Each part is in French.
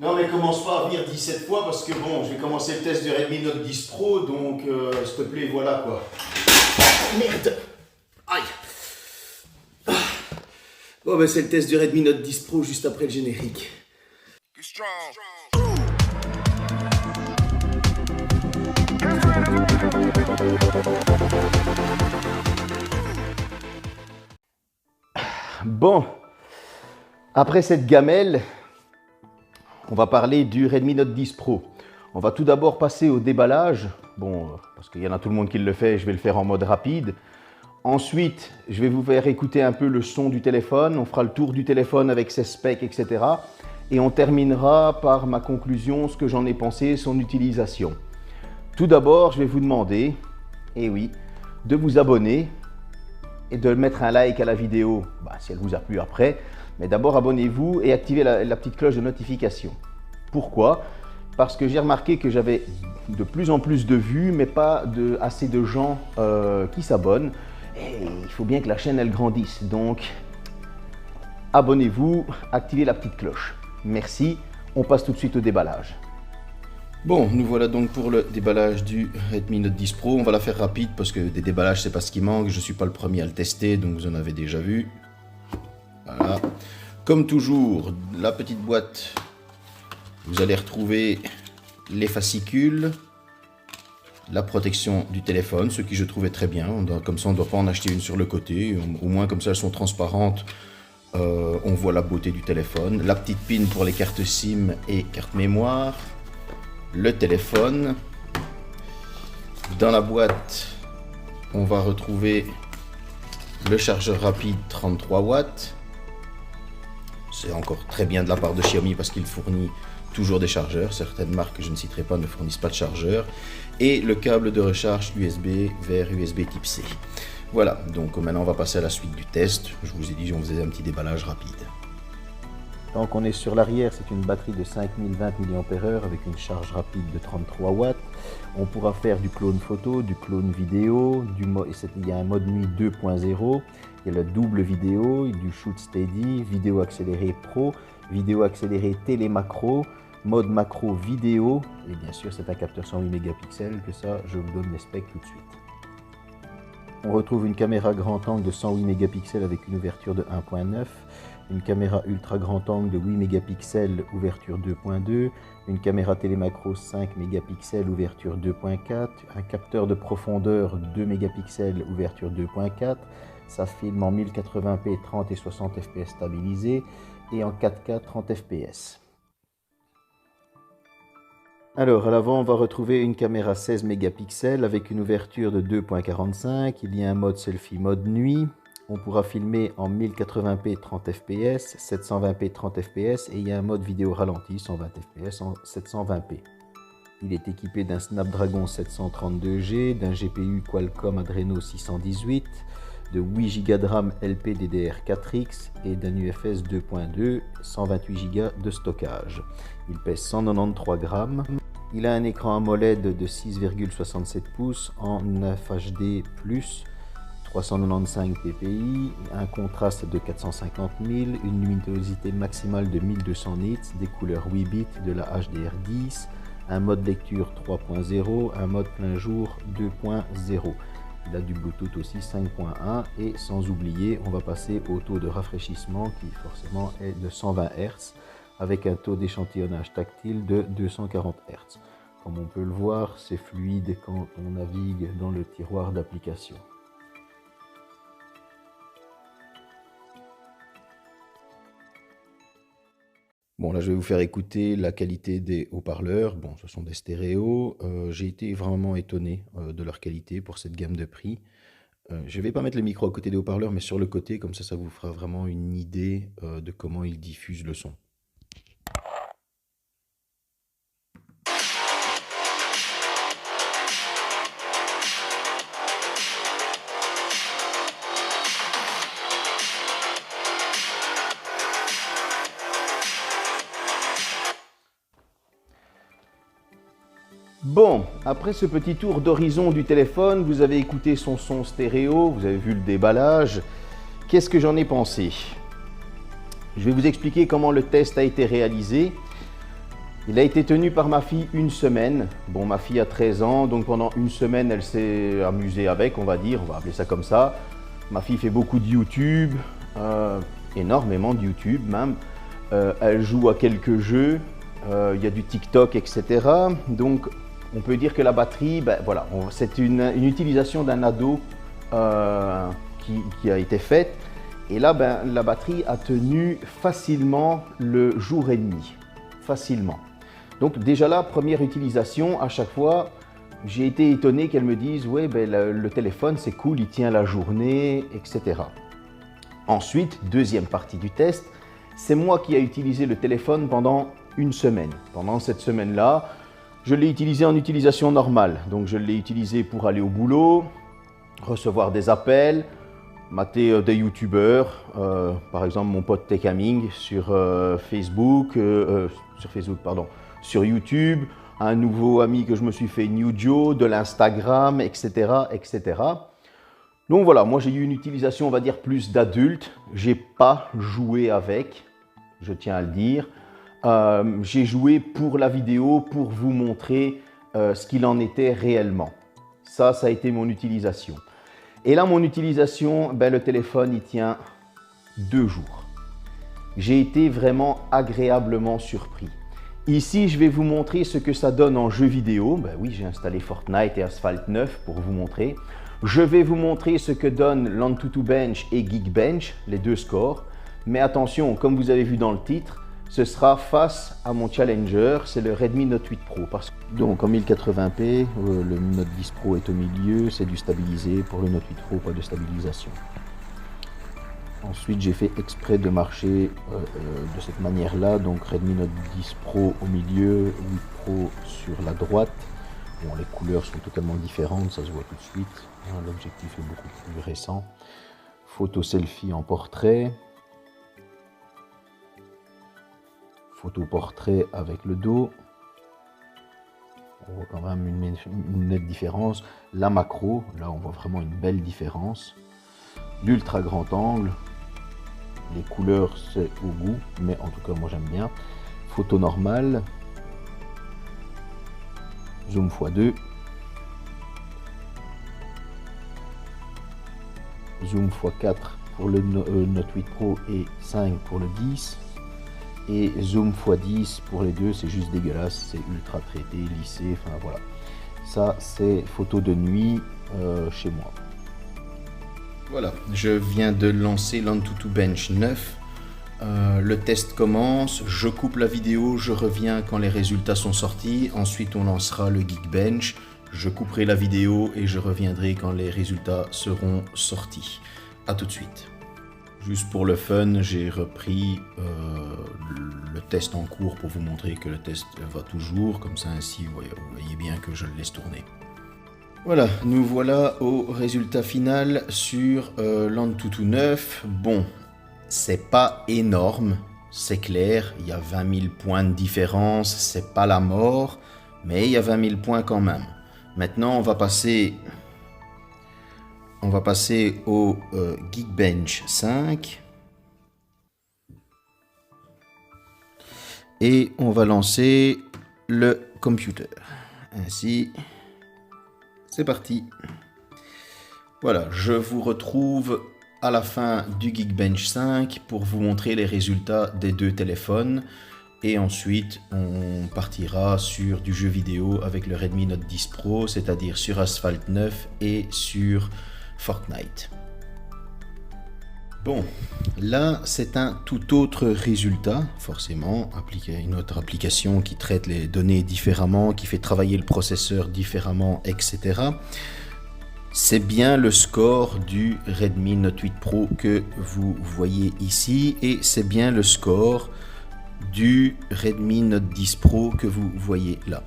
Non mais commence pas à venir 17 fois parce que bon, je vais commencer le test du Redmi Note 10 Pro, donc s'il te plaît, voilà quoi. Merde. Aïe. Bon ben c'est le test du Redmi Note 10 Pro juste après le générique. Bon, après cette gamelle, on va parler du Redmi Note 10 Pro. On va tout d'abord passer au déballage. Bon, parce qu'il y en a tout le monde qui le fait, je vais le faire en mode rapide. Ensuite, je vais vous faire écouter un peu le son du téléphone. On fera le tour du téléphone avec ses specs, etc. Et on terminera par ma conclusion, ce que j'en ai pensé, son utilisation. Tout d'abord, je vais vous demander, et oui, de vous abonner et de mettre un like à la vidéo, si elle vous a plu après. Mais d'abord, abonnez-vous et activez la petite cloche de notification. Pourquoi? Parce que j'ai remarqué que j'avais de plus en plus de vues, mais pas assez de gens qui s'abonnent. Et il faut bien que la chaîne, elle grandisse. Donc, abonnez-vous, activez la petite cloche. Merci. On passe tout de suite au déballage. Bon, nous voilà donc pour le déballage du Redmi Note 10 Pro. On va la faire rapide parce que des déballages, c'est pas ce qui manque. Je ne suis pas le premier à le tester, donc vous en avez déjà vu. Voilà. Comme toujours, la petite boîte, vous allez retrouver les fascicules, la protection du téléphone, ce qui je trouvais très bien. Comme ça, on ne doit pas en acheter une sur le côté. Au moins, comme ça, elles sont transparentes. On voit la beauté du téléphone. La petite pin pour les cartes SIM et carte mémoire. Le téléphone. Dans la boîte, on va retrouver le chargeur rapide 33 watts. C'est encore très bien de la part de Xiaomi parce qu'il fournit toujours des chargeurs. Certaines marques que je ne citerai pas ne fournissent pas de chargeur. Et le câble de recharge USB vers USB type C. Voilà, donc maintenant on va passer à la suite du test. Je vous ai dit, on faisait un petit déballage rapide. Donc on est sur l'arrière, c'est une batterie de 5020 mAh avec une charge rapide de 33 watts. On pourra faire du clone photo, du clone vidéo, il y a un mode nuit 2.0, il y a la double vidéo, du shoot steady, vidéo accélérée pro, vidéo accélérée télémacro, mode macro vidéo, et bien sûr c'est un capteur 108 mégapixels, que ça je vous donne les specs tout de suite. On retrouve une caméra grand angle de 108 mégapixels avec une ouverture de 1.9, une caméra ultra grand angle de 8 mégapixels, ouverture 2.2, une caméra télémacro 5 mégapixels, ouverture 2.4, un capteur de profondeur 2 mégapixels, ouverture 2.4, ça filme en 1080p 30 et 60 fps stabilisé et en 4K 30 fps. Alors à l'avant on va retrouver une caméra 16 mégapixels avec une ouverture de 2.45, il y a un mode selfie mode nuit, on pourra filmer en 1080p 30 fps, 720p 30 fps et il y a un mode vidéo ralenti 120 fps en 720p. Il est équipé d'un Snapdragon 732G, d'un GPU Qualcomm Adreno 618, de 8 Go de RAM LPDDR4X et d'un UFS 2.2, 128 Go de stockage. Il pèse 193 grammes. Il a un écran AMOLED de 6,67 pouces en 9 HD+, 395 ppi, un contraste de 450 000, une luminosité maximale de 1200 nits, des couleurs 8 bits, de la HDR10, un mode lecture 3.0, un mode plein jour 2.0. Il a du Bluetooth aussi 5.1 et sans oublier, on va passer au taux de rafraîchissement qui forcément est de 120 Hz avec un taux d'échantillonnage tactile de 240 Hz. Comme on peut le voir, c'est fluide quand on navigue dans le tiroir d'application. Bon, là, je vais vous faire écouter la qualité des haut-parleurs. Bon, ce sont des stéréos. J'ai été vraiment étonné de leur qualité pour cette gamme de prix. Je ne vais pas mettre le micro à côté des haut-parleurs, mais sur le côté, comme ça vous fera vraiment une idée de comment ils diffusent le son. Bon, après ce petit tour d'horizon du téléphone, vous avez écouté son son stéréo, vous avez vu le déballage. Qu'est-ce que j'en ai pensé? Je vais vous expliquer comment le test a été réalisé. Il a été tenu par ma fille une semaine. Bon, ma fille a 13 ans, donc pendant une semaine, elle s'est amusée avec, on va dire, on va appeler ça comme ça. Ma fille fait beaucoup de YouTube, énormément de YouTube même. Elle joue à quelques jeux, il y a du TikTok, etc. Donc, on peut dire que la batterie, ben, voilà, c'est une utilisation d'un ado qui a été faite. Et là, ben, la batterie a tenu facilement le jour et demi. Facilement. Donc déjà là, première utilisation, à chaque fois, j'ai été étonné qu'elle me dise « ouais, ben, le téléphone, c'est cool, il tient la journée, etc. » Ensuite, deuxième partie du test, c'est moi qui ai utilisé le téléphone pendant une semaine. Pendant cette semaine-là, je l'ai utilisé en utilisation normale. Donc je l'ai utilisé pour aller au boulot, recevoir des appels, mater des youtubeurs, par exemple mon pote Techaming sur sur YouTube, un nouveau ami que je me suis fait, New Joe, de l'Instagram, etc., etc. Donc voilà, moi j'ai eu une utilisation, on va dire, plus d'adulte. J'ai pas joué avec, je tiens à le dire. J'ai joué pour la vidéo, pour vous montrer ce qu'il en était réellement. Ça a été mon utilisation. Et là, mon utilisation, ben, le téléphone, il tient 2 jours. J'ai été vraiment agréablement surpris. Ici, je vais vous montrer ce que ça donne en jeu vidéo. Ben oui, j'ai installé Fortnite et Asphalt 9 pour vous montrer. Je vais vous montrer ce que donnent l'Antutu Bench et Geekbench, les 2 scores. Mais attention, comme vous avez vu dans le titre, ce sera face à mon challenger, c'est le Redmi Note 8 Pro. Donc en 1080p, le Note 10 Pro est au milieu, c'est du stabilisé. Pour le Note 8 Pro, pas de stabilisation. Ensuite, j'ai fait exprès de marcher de cette manière-là. Donc Redmi Note 10 Pro au milieu, 8 Pro sur la droite. Bon, les couleurs sont totalement différentes, ça se voit tout de suite. L'objectif est beaucoup plus récent. Photo selfie en portrait. Photo portrait avec le dos. On voit quand même une nette différence. La macro, là on voit vraiment une belle différence. L'ultra grand angle. Les couleurs c'est au goût, mais en tout cas moi j'aime bien. Photo normale. Zoom x2. Zoom x4 pour le Note 8 Pro et 5 pour le 10. Et zoom x10 pour les deux, c'est juste dégueulasse, c'est ultra traité, lissé, enfin voilà. Ça, c'est photo de nuit chez moi. Voilà, je viens de lancer l'Antutu Bench 9. Le test commence, je coupe la vidéo, je reviens quand les résultats sont sortis. Ensuite, on lancera le Geekbench. Je couperai la vidéo et je reviendrai quand les résultats seront sortis. A tout de suite. Juste pour le fun, j'ai repris le test en cours pour vous montrer que le test va toujours. Comme ça, ainsi, vous voyez bien que je le laisse tourner. Voilà, nous voilà au résultat final sur l'Antutu 9. Bon, c'est pas énorme, c'est clair. Il y a 20 000 points de différence, c'est pas la mort, mais il y a 20 000 points quand même. Maintenant, on va passer au Geekbench 5 et on va lancer le computer. Ainsi, c'est parti. Voilà, je vous retrouve à la fin du Geekbench 5 pour vous montrer les résultats des 2 téléphones. Et ensuite, on partira sur du jeu vidéo avec le Redmi Note 10 Pro, c'est-à-dire sur Asphalt 9 et sur Fortnite. Bon, là, c'est un tout autre résultat, forcément, une autre application qui traite les données différemment, qui fait travailler le processeur différemment, etc. C'est bien le score du Redmi Note 8 Pro que vous voyez ici, et c'est bien le score du Redmi Note 10 Pro que vous voyez là.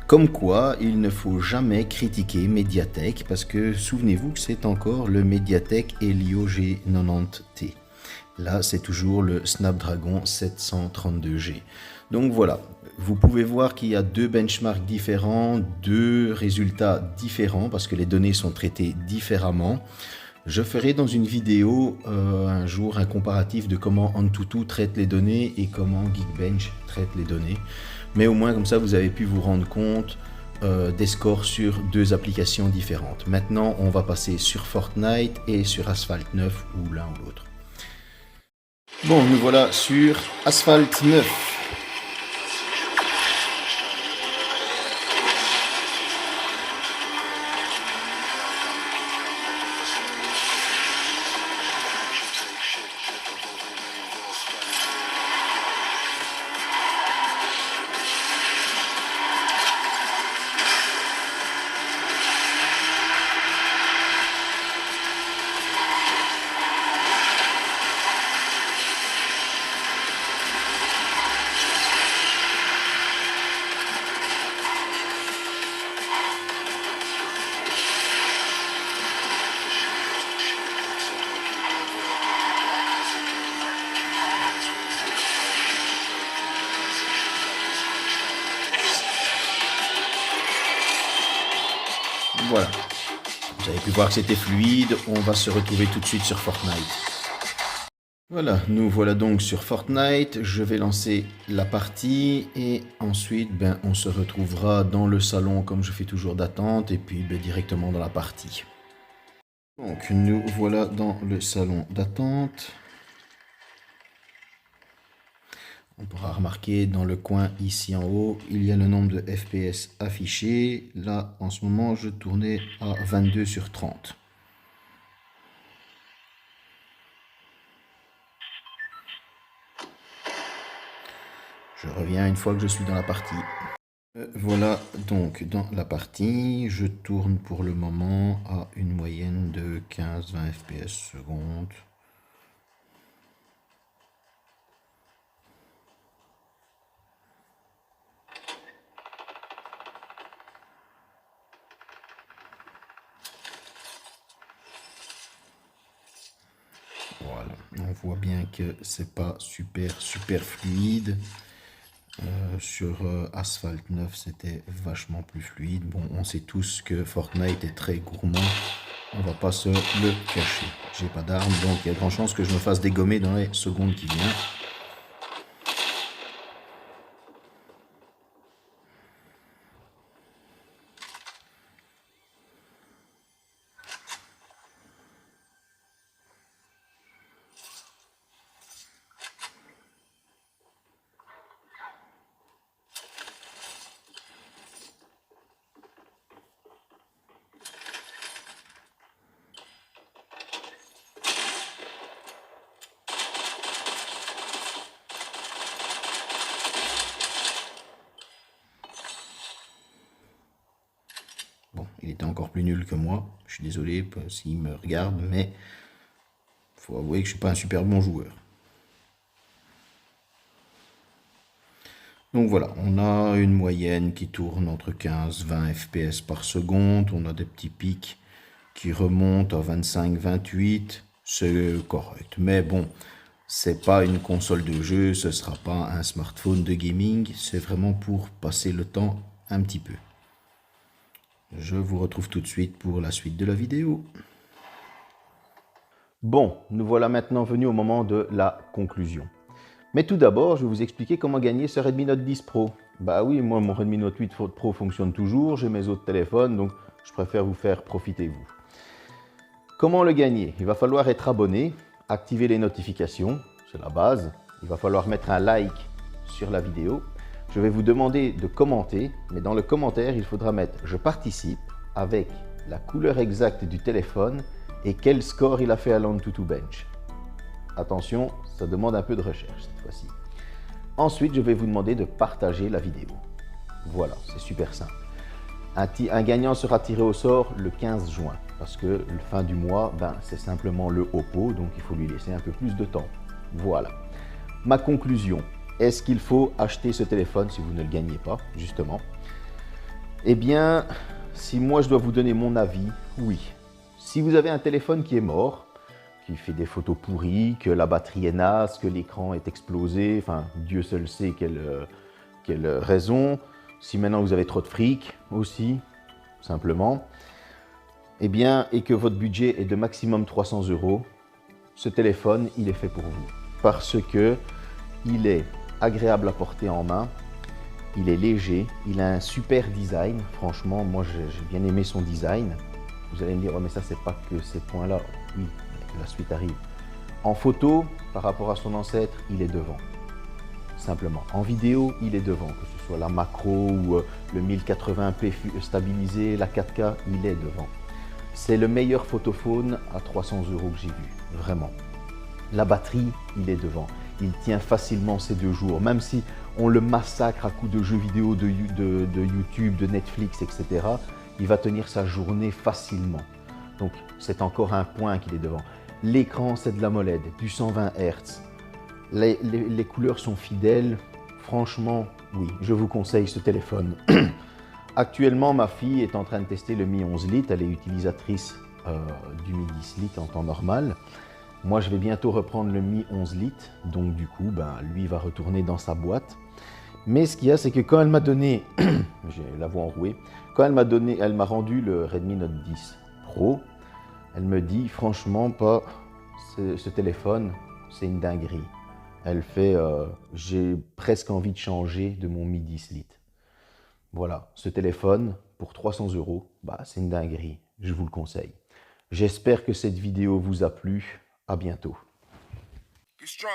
Comme quoi, il ne faut jamais critiquer Mediatek parce que souvenez-vous que c'est encore le Mediatek Helio G90T. Là, c'est toujours le Snapdragon 732G. Donc voilà, vous pouvez voir qu'il y a 2 benchmarks différents, 2 résultats différents parce que les données sont traitées différemment. Je ferai dans une vidéo un jour un comparatif de comment Antutu traite les données et comment Geekbench traite les données. Mais au moins comme ça vous avez pu vous rendre compte des scores sur deux applications différentes. Maintenant on va passer sur Fortnite et sur Asphalt 9 ou l'un ou l'autre. Bon, nous voilà sur Asphalt 9. Voilà, vous avez pu voir que c'était fluide, on va se retrouver tout de suite sur Fortnite. Voilà, nous voilà donc sur Fortnite, je vais lancer la partie et ensuite on se retrouvera dans le salon comme je fais toujours d'attente et puis directement dans la partie. Donc nous voilà dans le salon d'attente. On pourra remarquer dans le coin ici en haut, il y a le nombre de FPS affiché. Là, en ce moment, je tournais à 22 sur 30. Je reviens une fois que je suis dans la partie. Voilà donc dans la partie. Je tourne pour le moment à une moyenne de 15-20 FPS seconde. Voilà, on voit bien que c'est pas super fluide. Sur Asphalt 9 c'était vachement plus fluide. Bon, on sait tous que Fortnite est très gourmand, on va pas se le cacher. J'ai pas d'arme, donc il y a grande chance que je me fasse dégommer dans les secondes qui viennent. Bon, il était encore plus nul que moi. Je suis désolé s'il me regarde, mais il faut avouer que je suis pas un super bon joueur. Donc voilà, on a une moyenne qui tourne entre 15-20 FPS par seconde. On a des petits pics qui remontent à 25-28. C'est correct. Mais bon, c'est pas une console de jeu, ce sera pas un smartphone de gaming. C'est vraiment pour passer le temps un petit peu. Je vous retrouve tout de suite pour la suite de la vidéo. Bon, nous voilà maintenant venus au moment de la conclusion. Mais tout d'abord, je vais vous expliquer comment gagner ce Redmi Note 10 Pro. Bah oui, moi mon Redmi Note 8 Pro fonctionne toujours, j'ai mes autres téléphones, donc je préfère vous faire profiter vous. Comment le gagner? Il va falloir être abonné, activer les notifications, c'est la base. Il va falloir mettre un like sur la vidéo. Je vais vous demander de commenter, mais dans le commentaire, il faudra mettre « Je participe » avec la couleur exacte du téléphone et quel score il a fait à l'Antutu Bench. Attention, ça demande un peu de recherche cette fois-ci. Ensuite, je vais vous demander de partager la vidéo. Voilà, c'est super simple. Un gagnant sera tiré au sort le 15 juin, parce que le fin du mois, c'est simplement le Oppo, donc il faut lui laisser un peu plus de temps. Voilà. Ma conclusion. Est-ce qu'il faut acheter ce téléphone si vous ne le gagnez pas, justement? Eh bien, si moi je dois vous donner mon avis, oui. Si vous avez un téléphone qui est mort, qui fait des photos pourries, que la batterie est naze, que l'écran est explosé, enfin, Dieu seul sait quelle raison. Si maintenant vous avez trop de fric aussi, simplement. eh bien, et que votre budget est de maximum 300 €, ce téléphone, il est fait pour vous. Parce que il est agréable à porter en main, il est léger, il a un super design. Franchement, moi j'ai bien aimé son design. Vous allez me dire, oh, mais ça c'est pas que ces points-là. Oui, la suite arrive. En photo, par rapport à son ancêtre, il est devant. Simplement. En vidéo, il est devant. Que ce soit la macro ou le 1080p stabilisé, la 4K, il est devant. C'est le meilleur photophone à 300 € que j'ai vu, vraiment. La batterie, il est devant. Il tient facilement ces 2 jours, même si on le massacre à coups de jeux vidéo de YouTube, de Netflix, etc. Il va tenir sa journée facilement. Donc c'est encore un point qu'il est devant. L'écran, c'est de l'AMOLED, du 120 Hz. Les couleurs sont fidèles. Franchement, oui, je vous conseille ce téléphone. Actuellement, ma fille est en train de tester le Mi 11 Lite. Elle est utilisatrice du Mi 10 Lite en temps normal. Moi, je vais bientôt reprendre le Mi 11 Lite. Donc, du coup, lui va retourner dans sa boîte. Mais ce qu'il y a, c'est que quand elle m'a donné, j'ai la voix enrouée, quand elle m'a rendu le Redmi Note 10 Pro, elle me dit, franchement, ce téléphone, c'est une dinguerie. Elle fait, j'ai presque envie de changer de mon Mi 10 Lite. Voilà, ce téléphone, pour 300 €, c'est une dinguerie, je vous le conseille. J'espère que cette vidéo vous a plu. À bientôt. Be strong.